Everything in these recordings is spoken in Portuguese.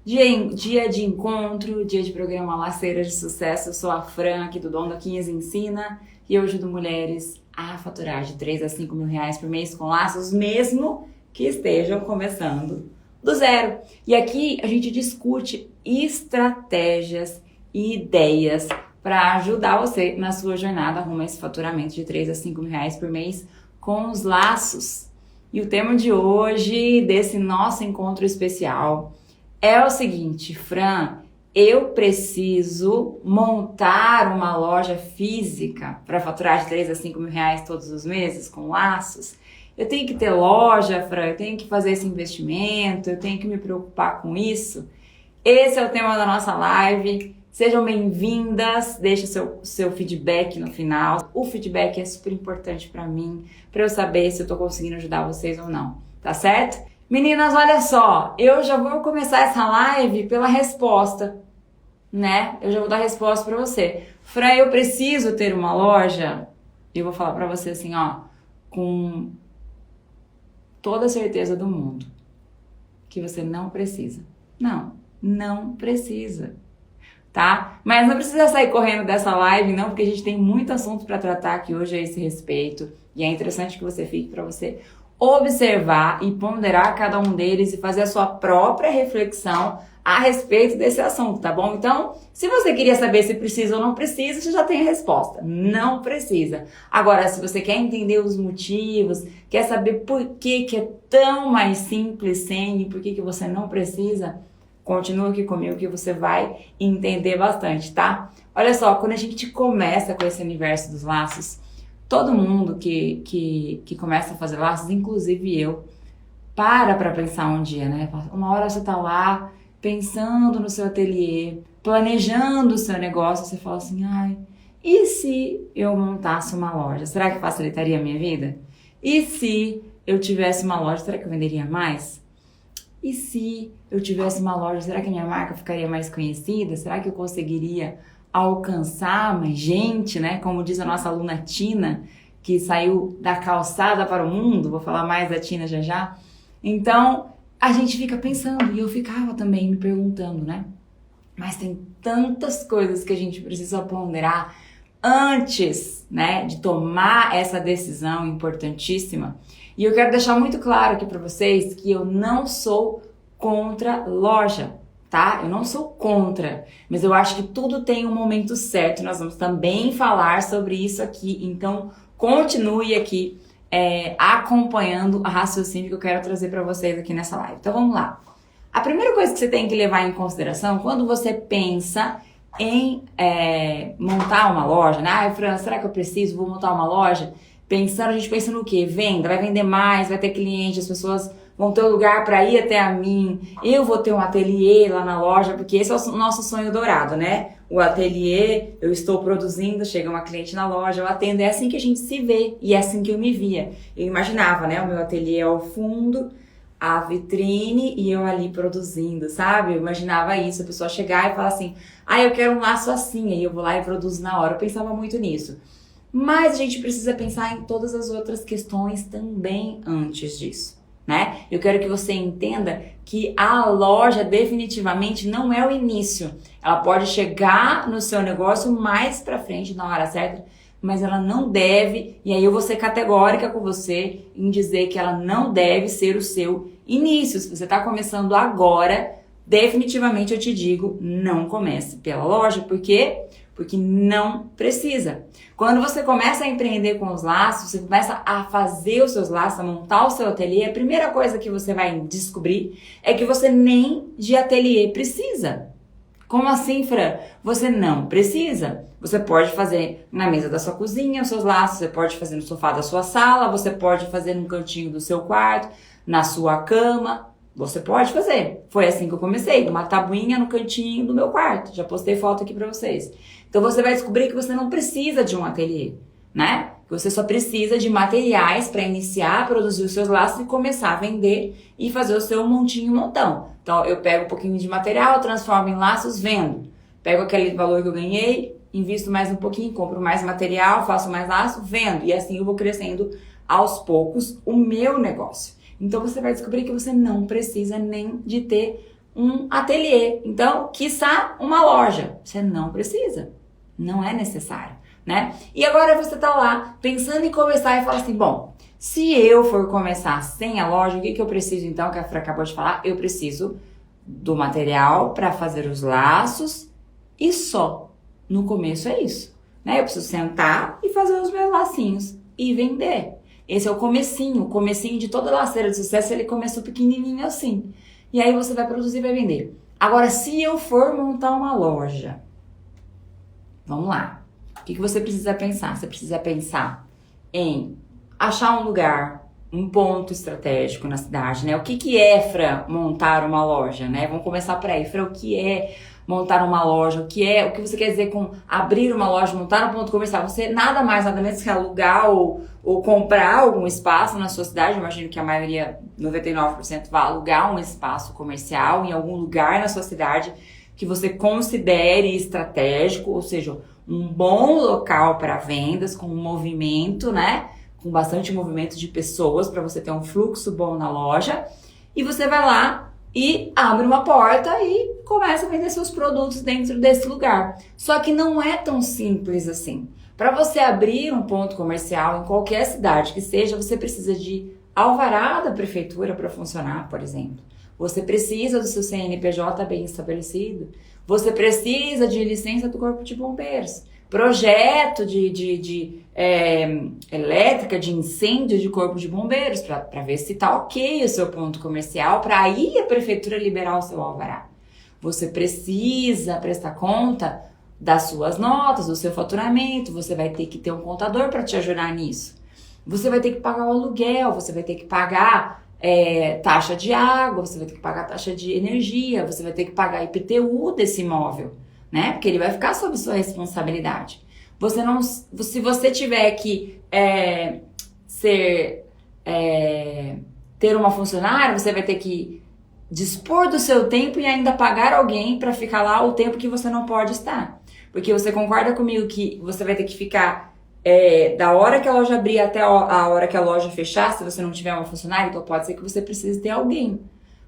Dia de encontro, dia de programa Laceira de Sucesso. Eu sou a Fran, aqui do Dom da Quinhas Ensina, e eu ajudo mulheres a faturar de 3 a 5 mil reais por mês com laços, mesmo que estejam começando do zero. E aqui a gente discute estratégias e ideias para ajudar você na sua jornada rumo a esse faturamento de 3 a 5 mil reais por mês com os laços. E o tema de hoje, desse nosso encontro especial, é o seguinte: Fran, eu preciso montar uma loja física para faturar de 3 a 5 mil reais todos os meses com laços? Eu tenho que ter loja, Fran, eu tenho que fazer esse investimento, eu tenho que me preocupar com isso? Esse é o tema da nossa live. Sejam bem-vindas, deixe seu feedback no final. O feedback é super importante para mim, para eu saber se eu tô conseguindo ajudar vocês ou não, tá certo? Meninas, olha só, eu já vou começar essa live pela resposta, né? Eu já vou dar a resposta para você. Fran, eu preciso ter uma loja? Eu vou falar para você assim, ó, com toda a certeza do mundo, que você não precisa. Não precisa. Tá? Mas não precisa sair correndo dessa live, não, porque a gente tem muito assunto para tratar aqui hoje a esse respeito. E é interessante que você fique para você observar e ponderar cada um deles e fazer a sua própria reflexão a respeito desse assunto, tá bom? Então, se você queria saber se precisa ou não precisa, você já tem a resposta. Não precisa. Agora, se você quer entender os motivos, quer saber por que é tão mais simples sem e por que você não precisa, continua aqui comigo que você vai entender bastante, tá? Olha só, quando a gente começa com esse universo dos laços, todo mundo que começa a fazer laços, inclusive eu, para pensar um dia, né? Uma hora você tá lá pensando no seu ateliê, planejando o seu negócio, você fala assim, ai, e se eu montasse uma loja? Será que facilitaria a minha vida? E se eu tivesse uma loja, será que eu venderia mais? E se eu tivesse uma loja, será que a minha marca ficaria mais conhecida? Será que eu conseguiria alcançar mais gente, né? Como diz a nossa aluna Tina, que saiu da calçada para o mundo. Vou falar mais da Tina já já. Então, a gente fica pensando, e eu ficava também me perguntando, né? Mas tem tantas coisas que a gente precisa ponderar antes, né, de tomar essa decisão importantíssima. E eu quero deixar muito claro aqui para vocês que eu não sou contra loja, tá? Eu não sou contra, mas eu acho que tudo tem um momento certo. Nós vamos também falar sobre isso aqui, então continue aqui acompanhando a raciocínio que eu quero trazer para vocês aqui nessa live. Então vamos lá. A primeira coisa que você tem que levar em consideração quando você pensa em montar uma loja, né? Ai, Fran, será que eu preciso? Vou montar uma loja? A gente pensa no quê? Venda, vai vender mais, vai ter cliente, as pessoas vão ter um lugar para ir até a mim, eu vou ter um ateliê lá na loja, porque esse é o nosso sonho dourado, né? O ateliê, eu estou produzindo, chega uma cliente na loja, eu atendo, é assim que a gente se vê, e é assim que eu me via. Eu imaginava, né? O meu ateliê ao fundo, a vitrine e eu ali produzindo, sabe? Eu imaginava isso, a pessoa chegar e falar assim, eu quero um laço assim, aí eu vou lá e produzo na hora. Eu pensava muito nisso. Mas a gente precisa pensar em todas as outras questões também antes disso, né? Eu quero que você entenda que a loja definitivamente não é o início. Ela pode chegar no seu negócio mais pra frente, na hora certa, mas ela não deve, e aí eu vou ser categórica com você em dizer que ela não deve ser o seu início. Se você tá começando agora, definitivamente eu te digo, não comece pela loja. Por quê? Porque não precisa. Quando você começa a empreender com os laços, você começa a fazer os seus laços, a montar o seu ateliê, a primeira coisa que você vai descobrir é que você nem de ateliê precisa. Como assim, Fran? Você não precisa. Você pode fazer na mesa da sua cozinha os seus laços, você pode fazer no sofá da sua sala, você pode fazer no cantinho do seu quarto, na sua cama. Você pode fazer. Foi assim que eu comecei, numa tabuinha no cantinho do meu quarto. Já postei foto aqui pra vocês. Então você vai descobrir que você não precisa de um ateliê, né? Que você só precisa de materiais para iniciar a produzir os seus laços e começar a vender e fazer o seu montinho montão. Então eu pego um pouquinho de material, transformo em laços, vendo. Pego aquele valor que eu ganhei, invisto mais um pouquinho, compro mais material, faço mais laço, vendo. E assim eu vou crescendo aos poucos o meu negócio. Então você vai descobrir que você não precisa nem de ter um ateliê. Então, quiçá uma loja. Você não precisa. Não é necessário, né? E agora você tá lá pensando em começar e fala assim, bom, se eu for começar sem a loja, o que eu preciso então, que a Fran acabou de falar? Eu preciso do material para fazer os laços e só. No começo é isso, né? Eu preciso sentar e fazer os meus lacinhos e vender. Esse é o comecinho de toda laceira de sucesso, ele começou pequenininho assim. E aí você vai produzir e vai vender. Agora, se eu for montar uma loja, vamos lá. O que você precisa pensar? Você precisa pensar em achar um lugar, um ponto estratégico na cidade, né? O que é, Fran, montar uma loja, né? Vamos começar por aí. Fran, o que é montar uma loja? O que você quer dizer com abrir uma loja, montar um ponto comercial? Você nada mais, nada menos que alugar ou comprar algum espaço na sua cidade. Imagino que a maioria, 99%, vai alugar um espaço comercial em algum lugar na sua cidade que você considere estratégico, ou seja, um bom local para vendas, com um movimento, né? Com bastante movimento de pessoas, para você ter um fluxo bom na loja. E você vai lá e abre uma porta e começa a vender seus produtos dentro desse lugar. Só que não é tão simples assim. Para você abrir um ponto comercial em qualquer cidade que seja, você precisa de alvará da prefeitura para funcionar, por exemplo. Você precisa do seu CNPJ bem estabelecido. Você precisa de licença do Corpo de Bombeiros. Projeto de elétrica, de incêndio de Corpo de Bombeiros, para ver se tá ok o seu ponto comercial, para aí a prefeitura liberar o seu alvará. Você precisa prestar conta das suas notas, do seu faturamento, você vai ter que ter um contador para te ajudar nisso. Você vai ter que pagar o aluguel, você vai ter que pagar taxa de água, você vai ter que pagar taxa de energia, você vai ter que pagar IPTU desse imóvel, né? Porque ele vai ficar sob sua responsabilidade. Se você tiver que ter uma funcionária, você vai ter que dispor do seu tempo e ainda pagar alguém para ficar lá o tempo que você não pode estar. Porque você concorda comigo que você vai ter que ficar da hora que a loja abrir até a hora que a loja fechar, se você não tiver uma funcionária, então pode ser que você precise ter alguém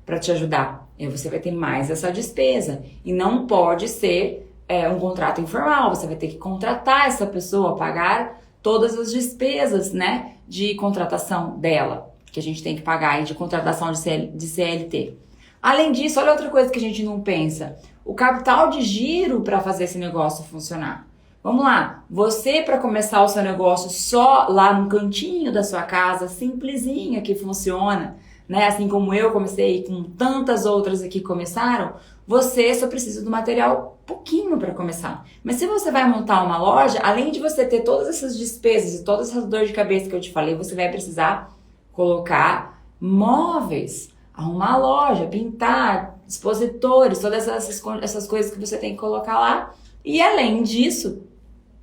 para te ajudar. E você vai ter mais essa despesa. E não pode ser um contrato informal. Você vai ter que contratar essa pessoa, pagar todas as despesas, né, de contratação dela, que a gente tem que pagar aí de contratação de CLT. Além disso, olha outra coisa que a gente não pensa. O capital de giro para fazer esse negócio funcionar. Vamos lá, você para começar o seu negócio só lá no cantinho da sua casa, simplesinha que funciona, né? Assim como eu comecei, com tantas outras aqui começaram, você só precisa do material pouquinho para começar. Mas se você vai montar uma loja, além de você ter todas essas despesas e todas essas dores de cabeça que eu te falei, você vai precisar colocar móveis, arrumar a loja, pintar, expositores, todas essas coisas que você tem que colocar lá. E além disso,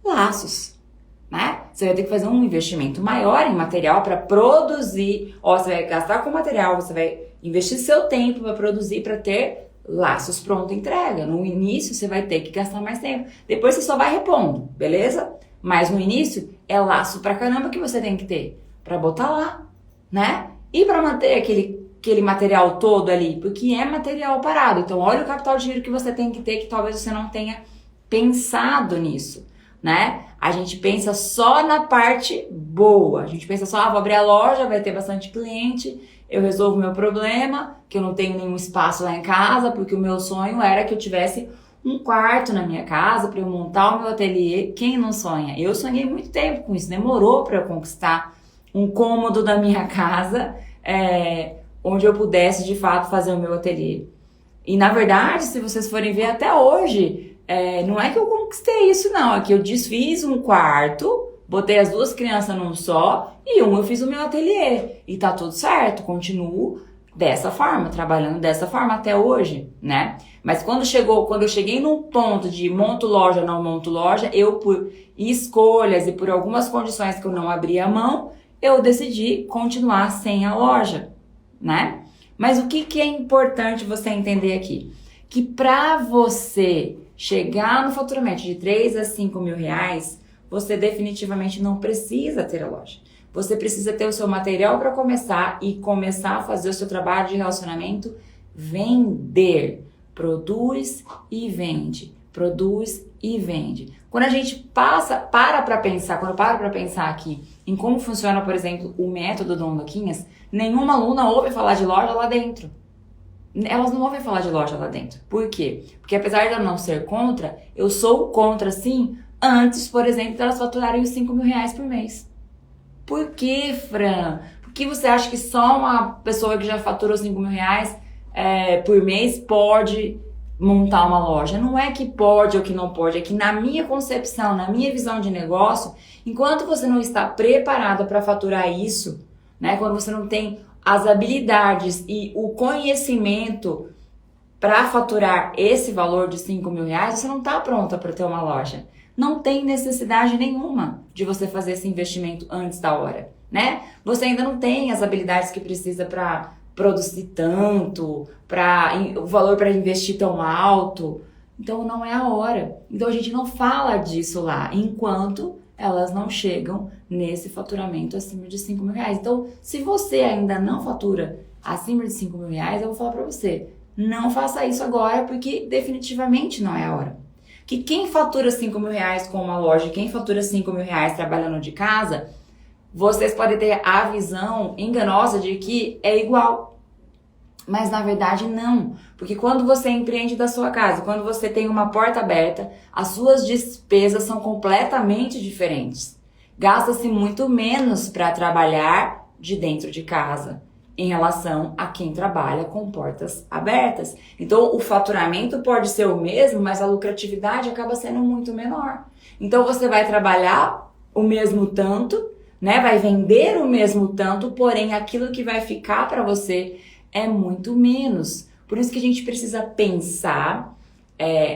laços, né? Você vai ter que fazer um investimento maior em material para produzir. Você vai gastar com material, você vai investir seu tempo para produzir, para ter laços pronta entrega. No início você vai ter que gastar mais tempo. Depois você só vai repondo, beleza? Mas no início é laço pra caramba que você tem que ter para botar lá, né? E para manter aquele material todo ali, porque é material parado. Então olha o capital de giro que você tem que ter, que talvez você não tenha pensado nisso, né? A gente pensa só na parte boa. A gente pensa só, vou abrir a loja, vai ter bastante cliente, eu resolvo o meu problema, que eu não tenho nenhum espaço lá em casa, porque o meu sonho era que eu tivesse um quarto na minha casa para eu montar o meu ateliê. Quem não sonha? Eu sonhei muito tempo com isso, demorou para eu conquistar um cômodo da minha casa, onde eu pudesse de fato fazer o meu ateliê. E na verdade, se vocês forem ver até hoje, não é que eu conquistei isso não, é que eu desfiz um quarto, botei as duas crianças num só e eu fiz o meu ateliê. E tá tudo certo, continuo dessa forma, trabalhando dessa forma até hoje, né? Mas quando eu cheguei num ponto de monto loja, não monto loja, eu por escolhas e por algumas condições que eu não abri a mão, eu decidi continuar sem a loja, né? Mas o que é importante você entender aqui? Que para você chegar no faturamento de 3 a 5 mil reais, você definitivamente não precisa ter a loja. Você precisa ter o seu material para começar e começar a fazer o seu trabalho de relacionamento vender. Produz e vende. Produz e vende. Quando a gente para pra pensar, quando eu paro pra pensar aqui em como funciona, por exemplo, o método Dom Luquinhas, nenhuma aluna ouve falar de loja lá dentro. Elas não ouvem falar de loja lá dentro. Por quê? Porque apesar de eu não ser contra, eu sou contra, sim, antes, por exemplo, de elas faturarem os 5 mil reais por mês. Por quê, Fran? Por que você acha que só uma pessoa que já faturou 5 mil reais por mês pode montar uma loja? Não é que pode ou que não pode, é que na minha concepção, na minha visão de negócio, enquanto você não está preparado para faturar isso, né, quando você não tem as habilidades e o conhecimento para faturar esse valor de 5 mil reais, você não está pronta para ter uma loja. Não tem necessidade nenhuma de você fazer esse investimento antes da hora, né? Você ainda não tem as habilidades que precisa para produzir tanto, o valor para investir tão alto. Então não é a hora. Então a gente não fala disso lá, enquanto elas não chegam nesse faturamento acima de 5 mil reais. Então, se você ainda não fatura acima de 5 mil reais, eu vou falar para você, não faça isso agora, porque definitivamente não é a hora. Que quem fatura 5 mil reais com uma loja, quem fatura 5 mil reais trabalhando de casa, vocês podem ter a visão enganosa de que é igual. Mas na verdade não, porque quando você empreende da sua casa, quando você tem uma porta aberta, as suas despesas são completamente diferentes. Gasta-se muito menos para trabalhar de dentro de casa em relação a quem trabalha com portas abertas. Então o faturamento pode ser o mesmo, mas a lucratividade acaba sendo muito menor. Então você vai trabalhar o mesmo tanto, né? Vai vender o mesmo tanto, porém aquilo que vai ficar para você é muito menos. Por isso que a gente precisa pensar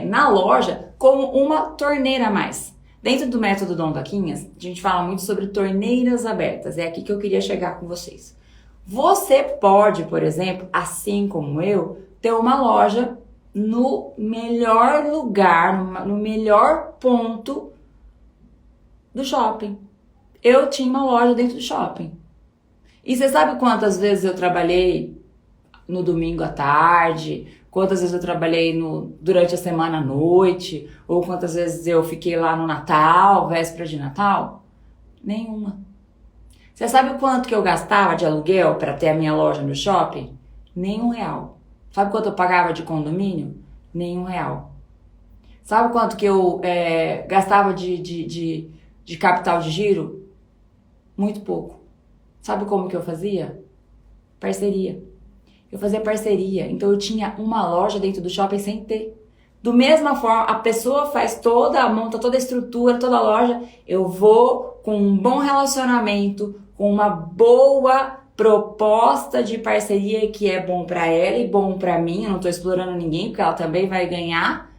na loja como uma torneira a mais. Dentro do método Dom Luquinhas, a gente fala muito sobre torneiras abertas. É aqui que eu queria chegar com vocês. Você pode, por exemplo, assim como eu, ter uma loja no melhor lugar, no melhor ponto do shopping. Eu tinha uma loja dentro do shopping. E você sabe quantas vezes eu trabalhei no domingo à tarde, quantas vezes eu trabalhei durante a semana à noite, ou quantas vezes eu fiquei lá no Natal, véspera de Natal? Nenhuma. Você sabe quanto que eu gastava de aluguel para ter a minha loja no shopping? Nem R$1. Sabe quanto eu pagava de condomínio? Nem R$1. Sabe quanto que eu gastava de capital de giro? Muito pouco. Sabe como que eu fazia? Parceria. Eu fazia parceria, então eu tinha uma loja dentro do shopping sem ter. Do mesma forma, a pessoa monta toda a estrutura, toda a loja, eu vou com um bom relacionamento, com uma boa proposta de parceria que é bom pra ela e bom pra mim, eu não tô explorando ninguém, porque ela também vai ganhar,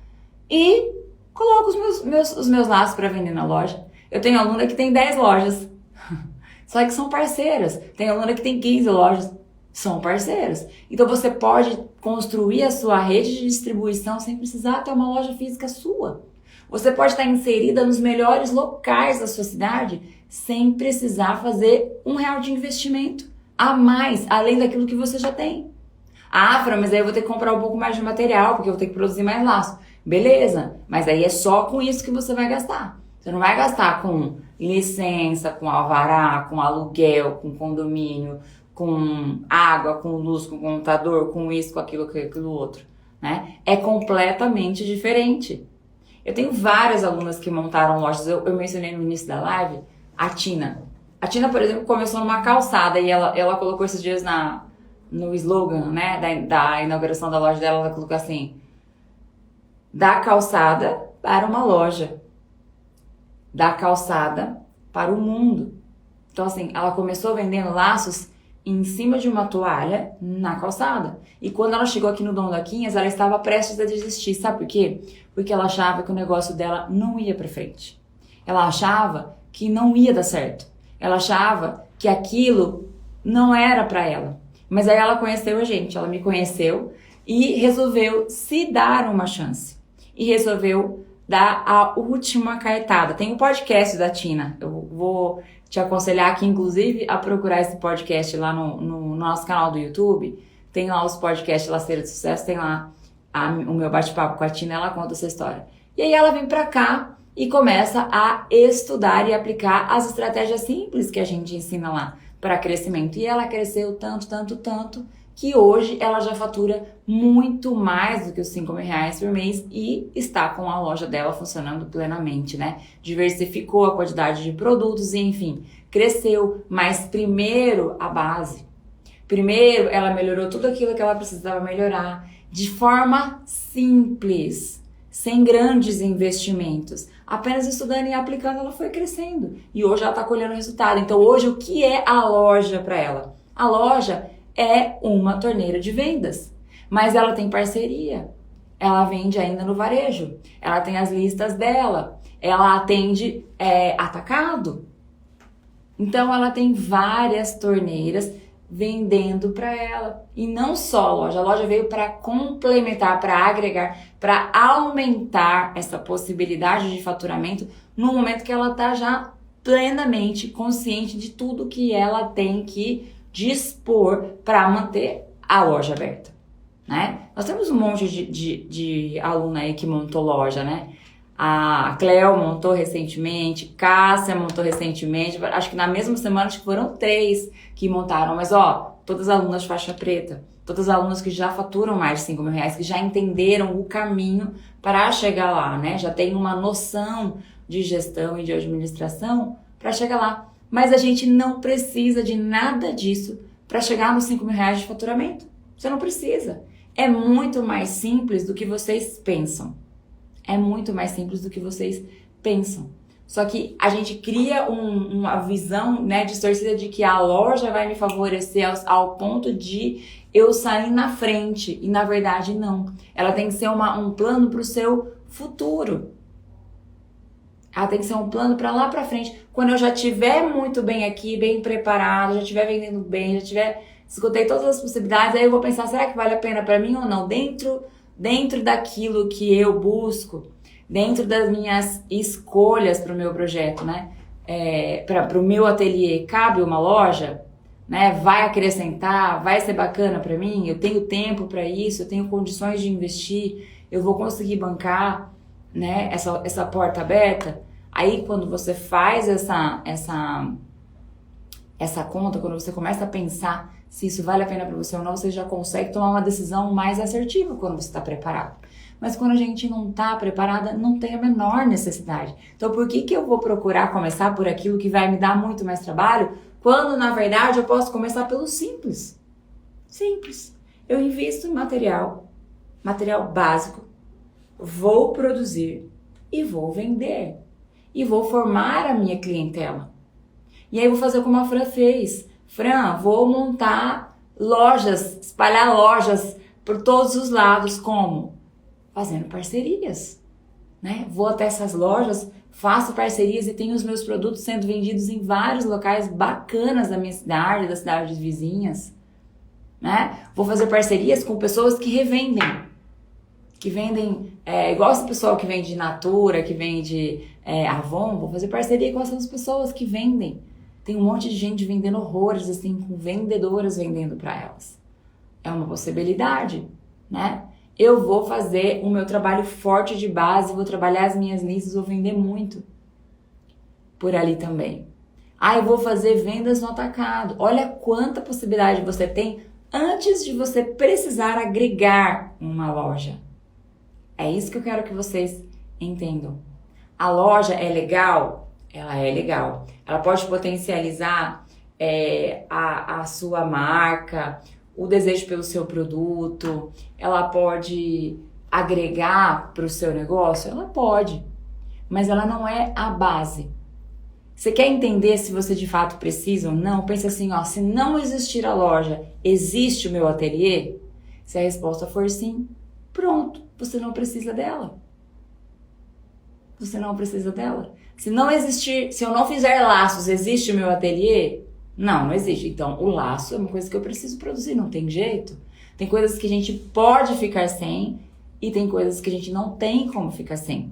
e coloco os meus laços pra vender na loja. Eu tenho aluna que tem 10 lojas, só que são parceiras. Tem aluna que tem 15 lojas. São parceiros. Então você pode construir a sua rede de distribuição sem precisar ter uma loja física sua. Você pode estar inserida nos melhores locais da sua cidade sem precisar fazer R$1 de investimento a mais, além daquilo que você já tem. Ah, Fran, mas aí eu vou ter que comprar um pouco mais de material, porque eu vou ter que produzir mais laço. Beleza, mas aí é só com isso que você vai gastar. Você não vai gastar com licença, com alvará, com aluguel, com condomínio, com água, com luz, com computador, com isso, com aquilo outro, né? É completamente diferente. Eu tenho várias alunas que montaram lojas, eu mencionei no início da live, a Tina. A Tina, por exemplo, começou numa calçada e ela colocou esses dias no slogan, né, da inauguração da loja dela, ela colocou assim, da calçada para uma loja, da calçada para o mundo. Então assim, ela começou vendendo laços em cima de uma toalha na calçada. E quando ela chegou aqui no Dom Luquinhas, ela estava prestes a desistir. Sabe por quê? Porque ela achava que o negócio dela não ia pra frente. Ela achava que não ia dar certo. Ela achava que aquilo não era pra ela. Mas aí ela conheceu a gente, ela me conheceu e resolveu se dar uma chance. E resolveu dar a última cartada. Tem um podcast da Tina, eu vou te aconselhar aqui, inclusive, a procurar esse podcast lá no nosso canal do YouTube. tem lá os podcasts Laceira de Sucesso, tem lá o meu bate-papo com a Tina, ela conta essa história. E aí ela vem pra cá e começa a estudar e aplicar as estratégias simples que a gente ensina lá para crescimento. E ela cresceu tanto, que hoje ela já fatura muito mais do que os 5 mil reais por mês e está com a loja dela funcionando plenamente, né? Diversificou a quantidade de produtos e, enfim, cresceu. Mas primeiro a base. Primeiro ela melhorou tudo aquilo que ela precisava melhorar de forma simples, sem grandes investimentos. Apenas estudando e aplicando, ela foi crescendo. E hoje ela está colhendo resultado. Então hoje o que é a loja para ela? A loja é uma torneira de vendas, mas ela tem parceria, ela vende ainda no varejo, ela tem as listas dela, ela atende atacado, então ela tem várias torneiras vendendo para ela, e não só a loja veio para complementar, para agregar, para aumentar essa possibilidade de faturamento no momento que ela está já plenamente consciente de tudo que ela tem que dispor para manter a loja aberta, né? Nós temos um monte de aluna aí que montou loja, né? A Cleo montou recentemente, Cássia montou recentemente, acho que na mesma semana acho que foram 3 que montaram, mas todas alunas de faixa preta, todas alunas que já faturam mais de 5 mil reais, que já entenderam o caminho para chegar lá, né? Já tem uma noção de gestão e de administração para chegar lá. Mas a gente não precisa de nada disso para chegar nos 5 mil reais de faturamento. Você não precisa. É muito mais simples do que vocês pensam. É muito mais simples do que vocês pensam. Só que a gente cria uma visão, né, distorcida de que a loja vai me favorecer ao ponto de eu sair na frente. E na verdade não. Ela tem que ser um plano para o seu futuro. Ela tem que ser um plano para lá para frente. Quando eu já estiver muito bem aqui, bem preparado, já estiver vendendo bem, escutei todas as possibilidades, aí eu vou pensar, será que vale a pena para mim ou não? Dentro daquilo que eu busco, dentro das minhas escolhas para o meu projeto, né? Para o meu ateliê, cabe uma loja? Né? Vai acrescentar? Vai ser bacana para mim? Eu tenho tempo para isso? Eu tenho condições de investir? Eu vou conseguir bancar, né, essa porta aberta? Aí quando você faz essa conta, quando você começa a pensar se isso vale a pena para você ou não, você já consegue tomar uma decisão mais assertiva quando você está preparado. Mas quando a gente não está preparada, não tem a menor necessidade. Então por que eu vou procurar começar por aquilo que vai me dar muito mais trabalho, quando na verdade eu posso começar pelo simples? Simples. Eu invisto em material básico, vou produzir e vou vender. E vou formar a minha clientela. E aí vou fazer como a Fran fez. Fran, vou montar lojas, espalhar lojas por todos os lados. Como? Fazendo parcerias, né? Vou até essas lojas, faço parcerias e tenho os meus produtos sendo vendidos em vários locais bacanas da minha cidade, das cidades vizinhas, né? Vou fazer parcerias com pessoas que revendem. Que vendem, igual esse pessoal que vende Natura, que vende Avon, vou fazer parceria com essas pessoas que vendem. Tem um monte de gente vendendo horrores, assim, com vendedoras vendendo para elas. É uma possibilidade, né? Eu vou fazer o meu trabalho forte de base, vou trabalhar as minhas listas, vou vender muito por ali também. Eu vou fazer vendas no atacado. Olha quanta possibilidade você tem antes de você precisar agregar uma loja. É isso que eu quero que vocês entendam. A loja é legal? Ela é legal. Ela pode potencializar a sua marca, o desejo pelo seu produto. Ela pode agregar para o seu negócio? Ela pode. Mas ela não é a base. Você quer entender se você de fato precisa ou não? Pensa assim, se não existir a loja, existe o meu ateliê? Se a resposta for sim, pronto. Você não precisa dela. Você não precisa dela. Se eu não fizer laços, existe o meu ateliê? Não existe. Então, o laço é uma coisa que eu preciso produzir, não tem jeito. Tem coisas que a gente pode ficar sem e tem coisas que a gente não tem como ficar sem.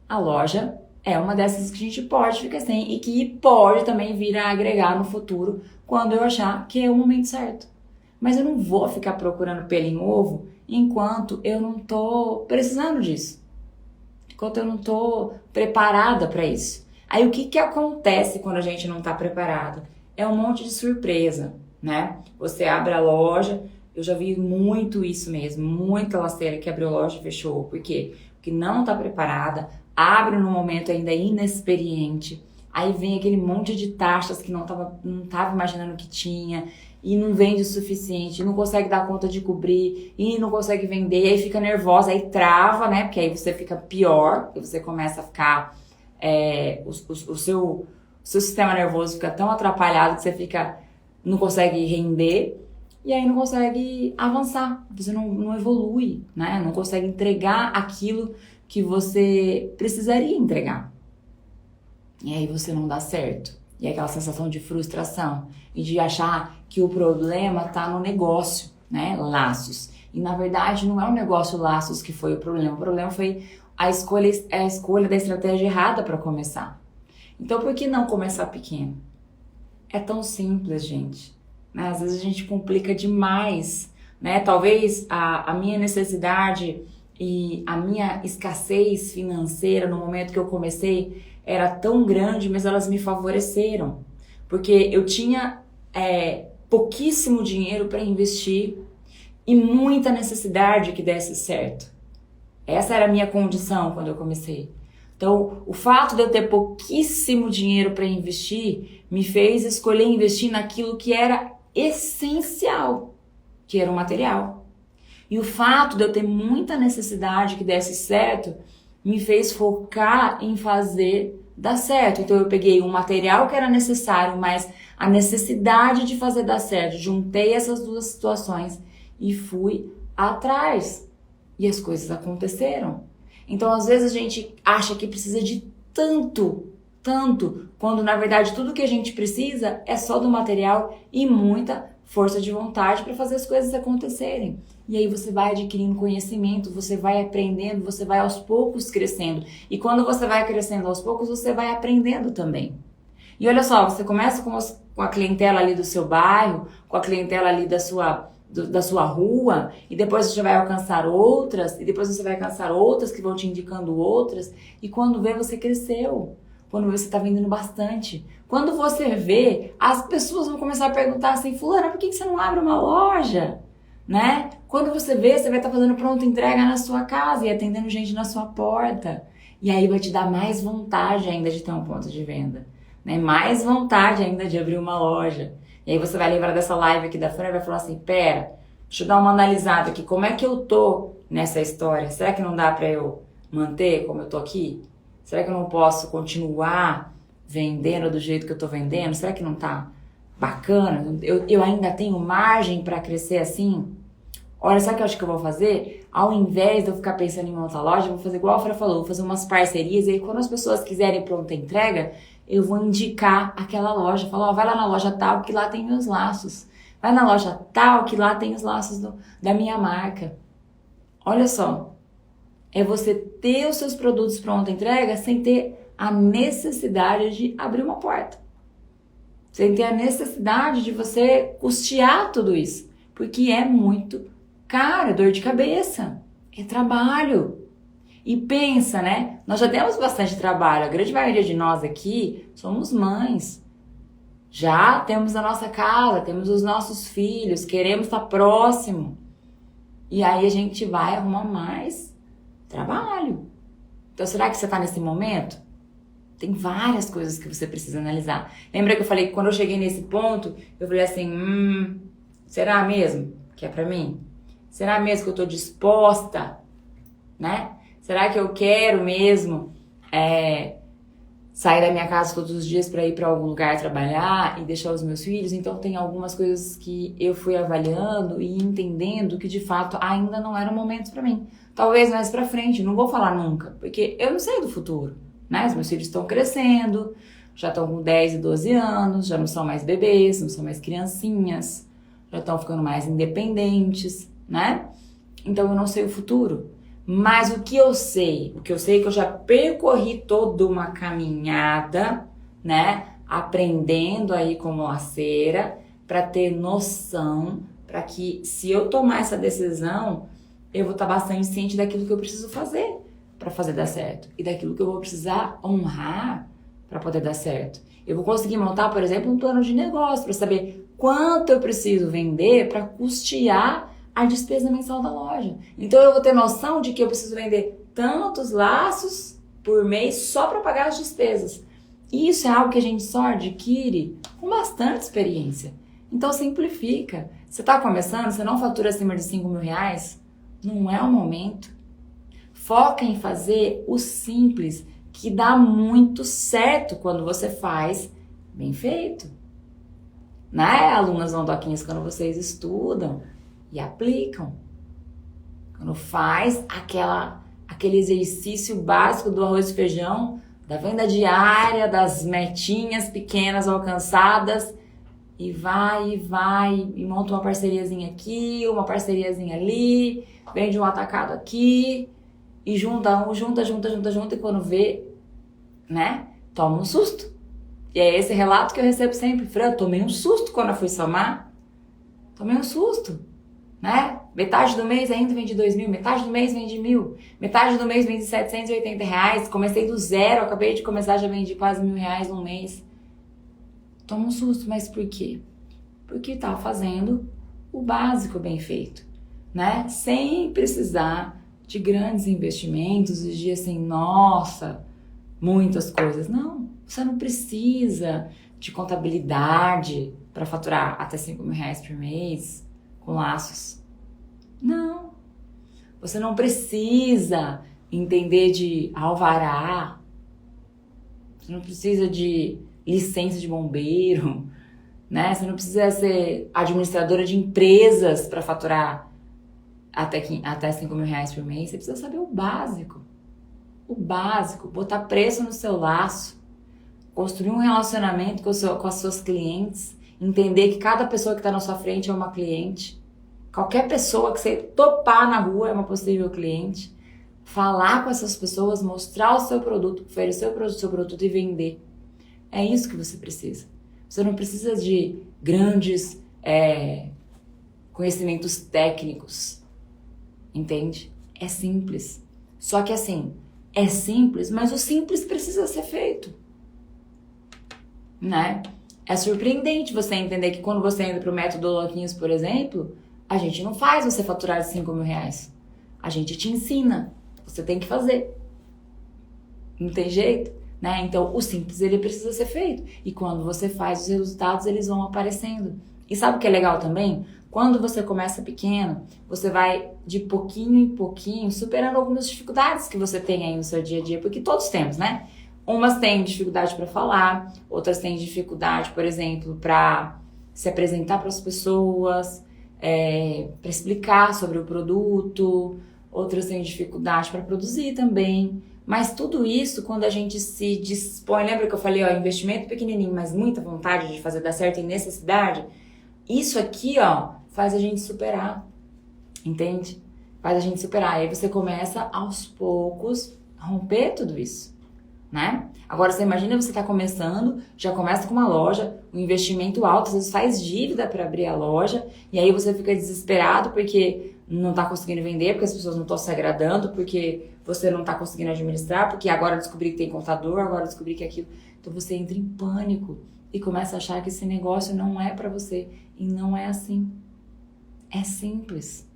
A loja é uma dessas que a gente pode ficar sem e que pode também vir a agregar no futuro quando eu achar que é o momento certo. Mas eu não vou ficar procurando pelo em ovo enquanto eu não tô precisando disso. Enquanto eu não tô preparada para isso. Aí o que acontece quando a gente não tá preparada? É um monte de surpresa, né? Você abre a loja, eu já vi muito isso mesmo, muita laceira que abriu loja e fechou. Por quê? Porque não tá preparada, abre no momento ainda inexperiente, aí vem aquele monte de taxas que não tava imaginando que tinha, e não vende o suficiente, não consegue dar conta de cobrir, e não consegue vender, aí fica nervosa, aí trava, né? Porque aí você fica pior, e você começa a ficar... o seu sistema nervoso fica tão atrapalhado que você não consegue render, e aí não consegue avançar, você não evolui, né? Não consegue entregar aquilo que você precisaria entregar. E aí você não dá certo. E aquela sensação de frustração e de achar que o problema tá no negócio, né? Laços. E na verdade não é o negócio laços que foi o problema foi a escolha da estratégia errada para começar. Então por que não começar pequeno? É tão simples, gente. Né? Às vezes a gente complica demais, né? Talvez a minha necessidade e a minha escassez financeira no momento que eu comecei era tão grande, mas elas me favoreceram. Porque eu tinha pouquíssimo dinheiro para investir e muita necessidade que desse certo. Essa era a minha condição quando eu comecei. Então, o fato de eu ter pouquíssimo dinheiro para investir me fez escolher investir naquilo que era essencial, que era o material. E o fato de eu ter muita necessidade que desse certo me fez focar em fazer dar certo. Então eu peguei um material que era necessário, mas a necessidade de fazer dar certo. Juntei essas duas situações e fui atrás. E as coisas aconteceram. Então às vezes a gente acha que precisa de tanto, quando na verdade tudo que a gente precisa é só do material e muita força de vontade para fazer as coisas acontecerem. E aí você vai adquirindo conhecimento, você vai aprendendo, você vai aos poucos crescendo. E quando você vai crescendo aos poucos, você vai aprendendo também. E olha só, você começa com a clientela ali do seu bairro, com a clientela ali da sua rua, e depois você vai alcançar outras, e depois você vai alcançar outras que vão te indicando outras, e quando vê, você cresceu. Quando você está vendendo bastante. Quando você vê, as pessoas vão começar a perguntar assim, fulana, por que você não abre uma loja? Né? Quando você vê, você vai estar fazendo pronta entrega na sua casa e atendendo gente na sua porta. E aí vai te dar mais vontade ainda de ter um ponto de venda. Né? Mais vontade ainda de abrir uma loja. E aí você vai lembrar dessa live aqui da Fran e vai falar assim, pera, deixa eu dar uma analisada aqui, como é que eu tô nessa história? Será que não dá para eu manter como eu tô aqui? Será que eu não posso continuar vendendo do jeito que eu tô vendendo? Será que não tá bacana? Eu ainda tenho margem para crescer assim? Olha, sabe o que eu acho que eu vou fazer? Ao invés de eu ficar pensando em montar loja, eu vou fazer igual a Fran falou, vou fazer umas parcerias, e aí quando as pessoas quiserem pronta entrega, eu vou indicar aquela loja. Falar, ó, vai lá na loja tal que lá tem meus laços. Vai na loja tal que lá tem os laços da minha marca. Olha só. É você ter os seus produtos pronta entrega sem ter a necessidade de abrir uma porta. Sem ter a necessidade de você custear tudo isso. Porque é muito caro, é dor de cabeça, é trabalho. E pensa, né? Nós já temos bastante trabalho. A grande maioria de nós aqui somos mães. Já temos a nossa casa, temos os nossos filhos, queremos estar próximo. E aí a gente vai arrumar mais trabalho. Então, será que você está nesse momento? Tem várias coisas que você precisa analisar. Lembra que eu falei que quando eu cheguei nesse ponto, eu falei assim, será mesmo que é pra mim? Será mesmo que eu tô disposta? Né? Será que eu quero mesmo sair da minha casa todos os dias para ir para algum lugar trabalhar e deixar os meus filhos? Então tem algumas coisas que eu fui avaliando e entendendo que de fato ainda não eram momentos para mim. Talvez mais pra frente, não vou falar nunca, porque eu não sei do futuro, né? Os meus filhos estão crescendo, já estão com 10 e 12 anos, já não são mais bebês, não são mais criancinhas, já estão ficando mais independentes, né? Então eu não sei o futuro. Mas o que eu sei é que eu já percorri toda uma caminhada, né? Aprendendo aí como laceira, para ter noção, para que, se eu tomar essa decisão, eu vou estar bastante ciente daquilo que eu preciso fazer para fazer dar certo e daquilo que eu vou precisar honrar para poder dar certo. Eu vou conseguir montar, por exemplo, um plano de negócio para saber quanto eu preciso vender para custear a despesa mensal da loja. Então eu vou ter noção de que eu preciso vender tantos laços por mês só para pagar as despesas. E isso é algo que a gente só adquire com bastante experiência. Então simplifica. Você está começando, você não fatura acima de 5 mil reais? Não é o momento. Foca em fazer o simples, que dá muito certo quando você faz bem feito. Né, alunas Dondoquinhas, quando vocês estudam e aplicam. Quando faz aquele exercício básico do arroz e feijão, da venda diária, das metinhas pequenas alcançadas, e vai, e monta uma parceriazinha aqui, uma parceriazinha ali, vende um atacado aqui, e junta, e quando vê, né, toma um susto. E é esse relato que eu recebo sempre. Fran, tomei um susto quando eu fui somar. Tomei um susto, né? Metade do mês ainda vende 2 mil, metade do mês vende 1.000, metade do mês vende 780 reais. Comecei do zero, acabei de começar, já vendi quase 1.000 reais num mês. Toma um susto, mas por quê? Porque tá fazendo o básico bem feito, né? Sem precisar de grandes investimentos e de assim, nossa, muitas coisas. Não, você não precisa de contabilidade para faturar até 5 mil reais por mês com laços. Não. Você não precisa entender de alvará. Você não precisa de licença de bombeiro, né? Você não precisa ser administradora de empresas para faturar até 5 mil reais por mês. Você precisa saber o básico. O básico, botar preço no seu laço, construir um relacionamento com as suas clientes, entender que cada pessoa que está na sua frente é uma cliente. Qualquer pessoa que você topar na rua é uma possível cliente. Falar com essas pessoas, mostrar o seu produto, oferecer o seu produto e vender. É isso que você precisa. Você não precisa de grandes conhecimentos técnicos. Entende? É simples. Só que assim, é simples, mas o simples precisa ser feito. Né? É surpreendente você entender que quando você entra pro método Louquinhos, por exemplo, a gente não faz você faturar de 5 mil reais. A gente te ensina. Você tem que fazer. Não tem jeito, né? Então, o simples, ele precisa ser feito. E quando você faz, os resultados, eles vão aparecendo. E sabe o que é legal também? Quando você começa pequeno, você vai de pouquinho em pouquinho superando algumas dificuldades que você tem aí no seu dia a dia. Porque todos temos, né? Umas têm dificuldade para falar, outras têm dificuldade, por exemplo, para se apresentar para as pessoas, para explicar sobre o produto, outras têm dificuldade para produzir também. Mas tudo isso, quando a gente se dispõe, lembra que eu falei, investimento pequenininho, mas muita vontade de fazer dar certo e necessidade, isso aqui, faz a gente superar, entende? Faz a gente superar. Aí você começa aos poucos a romper tudo isso. Né? Agora você imagina, você está começando, já começa com uma loja, um investimento alto, às vezes faz dívida para abrir a loja, e aí você fica desesperado porque não está conseguindo vender, porque as pessoas não estão se agradando, porque você não está conseguindo administrar, porque agora descobri que tem contador, agora descobri que aquilo. Então você entra em pânico e começa a achar que esse negócio não é para você. E não é assim. É simples.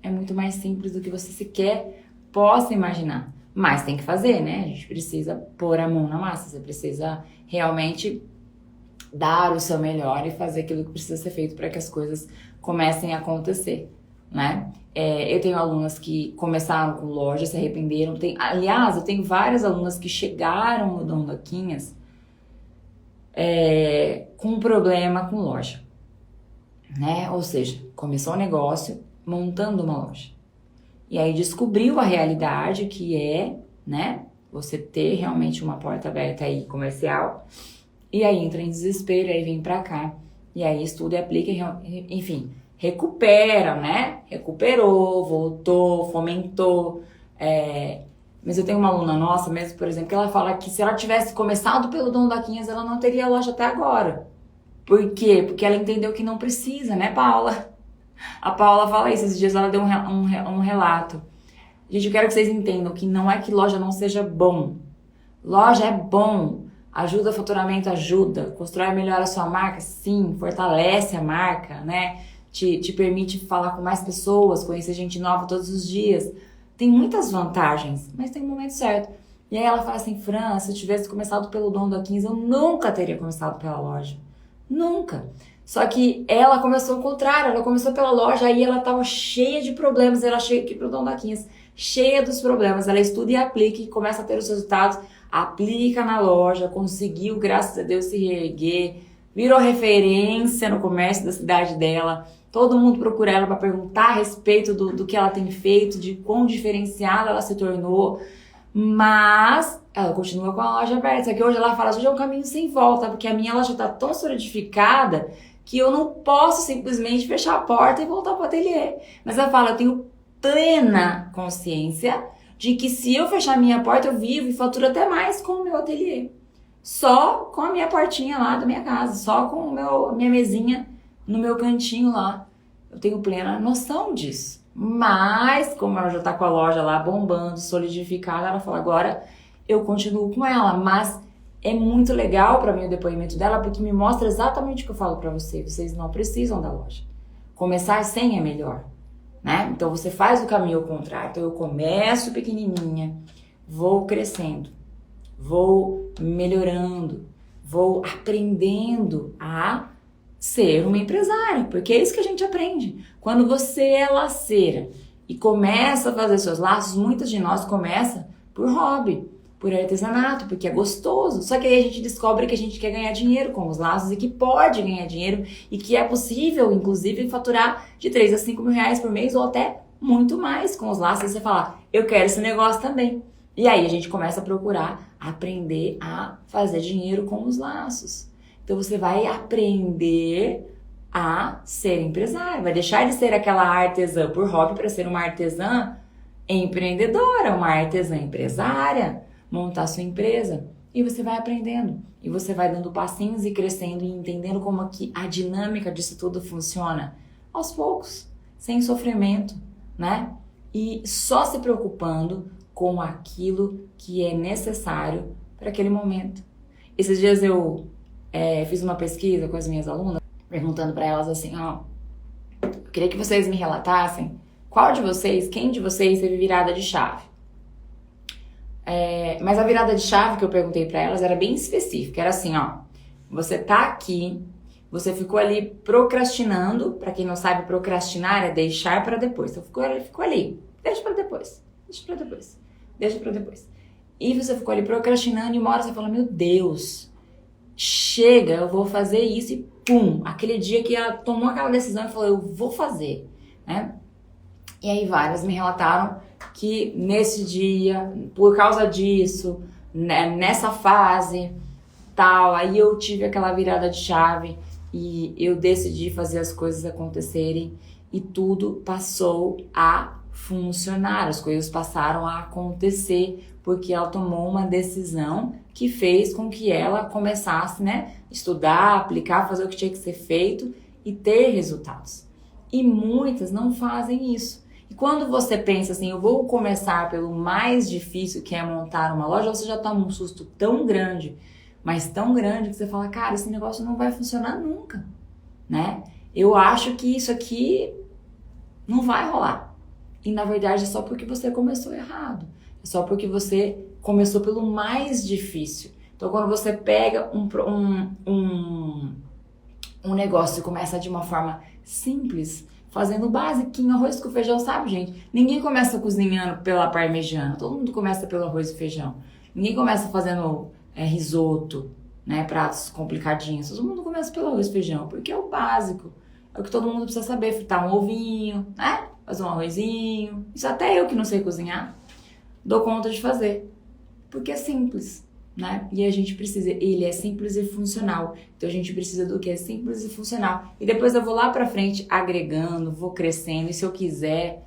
É muito mais simples do que você sequer possa imaginar. Mas tem que fazer, né? A gente precisa pôr a mão na massa. Você precisa realmente dar o seu melhor e fazer aquilo que precisa ser feito para que as coisas comecem a acontecer, né? Eu tenho alunas que começaram com loja, se arrependeram. Aliás, eu tenho várias alunas que chegaram no Dondoquinhas com um problema com loja, né? Ou seja, começou o negócio montando uma loja. E aí descobriu a realidade que é, né, você ter realmente uma porta aberta aí comercial. E aí entra em desespero, aí vem pra cá. E aí estuda e aplica, enfim, recupera, né? Recuperou, voltou, fomentou. Mas eu tenho uma aluna nossa mesmo, por exemplo, que ela fala que se ela tivesse começado pelo Dondoquinhas, ela não teria loja até agora. Por quê? Porque ela entendeu que não precisa, né, Paula? A Paula fala isso, esses dias ela deu um relato. Gente, eu quero que vocês entendam que não é que loja não seja bom. Loja é bom, ajuda o faturamento, ajuda. Constrói e melhora a sua marca, sim, fortalece a marca, né? Te permite falar com mais pessoas, conhecer gente nova todos os dias. Tem muitas vantagens, mas tem um momento certo. E aí ela fala assim, Fran, se eu tivesse começado pelo dono da 15, eu nunca teria começado pela loja. Nunca. Só que ela começou ao contrário, ela começou pela loja, aí ela tava cheia de problemas, ela chega aqui pro dono da 15, cheia dos problemas, ela estuda e aplica e começa a ter os resultados, aplica na loja, conseguiu, graças a Deus, se reerguer, virou referência no comércio da cidade dela, todo mundo procura ela para perguntar a respeito do que ela tem feito, de quão diferenciada ela se tornou, mas ela continua com a loja aberta, só que hoje ela fala, hoje é um caminho sem volta, porque a minha loja está tão solidificada que eu não posso simplesmente fechar a porta e voltar para o ateliê. Mas ela fala, eu tenho plena consciência de que se eu fechar minha porta, eu vivo e faturo até mais com o meu ateliê. Só com a minha portinha lá da minha casa, só com a minha mesinha no meu cantinho lá. Eu tenho plena noção disso. Mas, como ela já tá com a loja lá bombando, solidificada, ela fala, agora eu continuo com ela. Mas é muito legal para mim o depoimento dela, porque me mostra exatamente o que eu falo para vocês. Vocês não precisam da loja. Começar sem é melhor, né? Então você faz o caminho ao contrário. Então eu começo pequenininha, vou crescendo, vou melhorando, vou aprendendo a ser uma empresária, porque é isso que a gente aprende. Quando você é laceira e começa a fazer seus laços, muitas de nós começa por hobby, por artesanato, porque é gostoso. Só que aí a gente descobre que a gente quer ganhar dinheiro com os laços e que pode ganhar dinheiro e que é possível, inclusive, faturar de 3 a 5 mil reais por mês ou até muito mais com os laços. E você fala, eu quero esse negócio também. E aí a gente começa a procurar aprender a fazer dinheiro com os laços. Então você vai aprender a ser empresário, vai deixar de ser aquela artesã por hobby para ser uma artesã empreendedora, uma artesã empresária, montar sua empresa. E você vai aprendendo, e você vai dando passinhos e crescendo e entendendo como que a dinâmica disso tudo funciona aos poucos, sem sofrimento, né? E só se preocupando com aquilo que é necessário para aquele momento. Esses dias eu fiz uma pesquisa com as minhas alunas, perguntando para elas assim, ó, eu queria que vocês me relatassem quem de vocês teve virada de chave. Mas a virada de chave que eu perguntei para elas era bem específica, era assim, ó, você tá aqui, você ficou ali procrastinando, para quem não sabe, procrastinar é deixar para depois, então ficou ali, deixa para depois. E você ficou ali procrastinando e uma hora você fala, meu Deus, chega, eu vou fazer isso e pum, aquele dia que ela tomou aquela decisão e falou, eu vou fazer, né? E aí várias me relataram que nesse dia, por causa disso, né, nessa fase, tal, aí eu tive aquela virada de chave e eu decidi fazer as coisas acontecerem e tudo passou a funcionar, as coisas passaram a acontecer porque ela tomou uma decisão que fez com que ela começasse, né, estudar, aplicar, fazer o que tinha que ser feito e ter resultados. E muitas não fazem isso. E quando você pensa assim, eu vou começar pelo mais difícil, que é montar uma loja, você já toma um susto tão grande, mas tão grande que você fala, cara, esse negócio não vai funcionar nunca, né? Eu acho que isso aqui não vai rolar. E na verdade é só porque você começou errado. É só porque você começou pelo mais difícil. Então quando você pega um negócio e começa de uma forma simples, fazendo o basiquinho, arroz com feijão, sabe, gente? Ninguém começa cozinhando pela parmegiana, todo mundo começa pelo arroz e feijão. Ninguém começa fazendo risoto, né, pratos complicadinhos. Todo mundo começa pelo arroz e feijão, porque é o básico. É o que todo mundo precisa saber, fritar um ovinho, né? Fazer um arrozinho. Isso até eu que não sei cozinhar, dou conta de fazer. Porque é simples, né? E a gente precisa, ele é simples e funcional. Então a gente precisa do que é simples e funcional. E depois eu vou lá pra frente agregando, vou crescendo. E se eu quiser,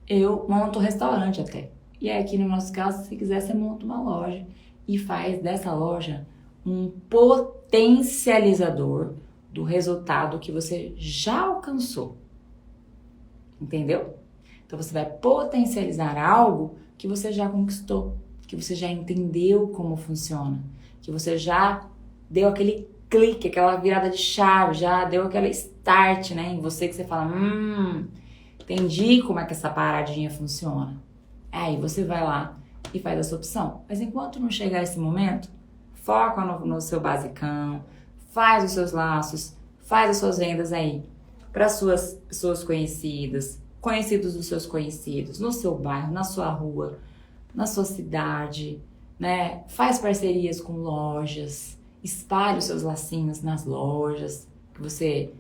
eu monto um restaurante até. E aí aqui no nosso caso, se quiser, você monta uma loja e faz dessa loja um potencializador, do resultado que você já alcançou. Entendeu? Então você vai potencializar algo que você já conquistou, que você já entendeu como funciona, que você já deu aquele clique, aquela virada de chave, já deu aquela start, né, em você, que você fala, entendi como é que essa paradinha funciona. Aí você vai lá e faz essa opção. Mas enquanto não chegar esse momento, foca no seu basicão, faz os seus laços, faz as suas vendas aí para suas pessoas conhecidas, conhecidos dos seus conhecidos, no seu bairro, na sua rua, na sua cidade, né? Faz parcerias com lojas, espalhe os seus lacinhos nas lojas, que você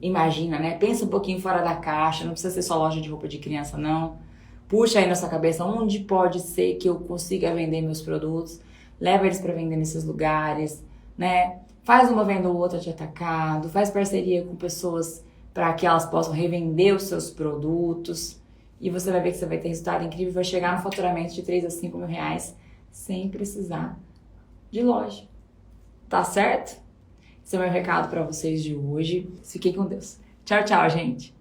imagina, né? Pensa um pouquinho fora da caixa, não precisa ser só loja de roupa de criança, não. Puxa aí na sua cabeça onde pode ser que eu consiga vender meus produtos, leva eles para vender nesses lugares, né? Faz uma venda ou outra de atacado, faz parceria com pessoas para que elas possam revender os seus produtos, e você vai ver que você vai ter resultado incrível, vai chegar no faturamento de 3 a 5 mil reais sem precisar de loja. Tá certo? Esse é o meu recado para vocês de hoje. Fiquem com Deus. Tchau, tchau, gente!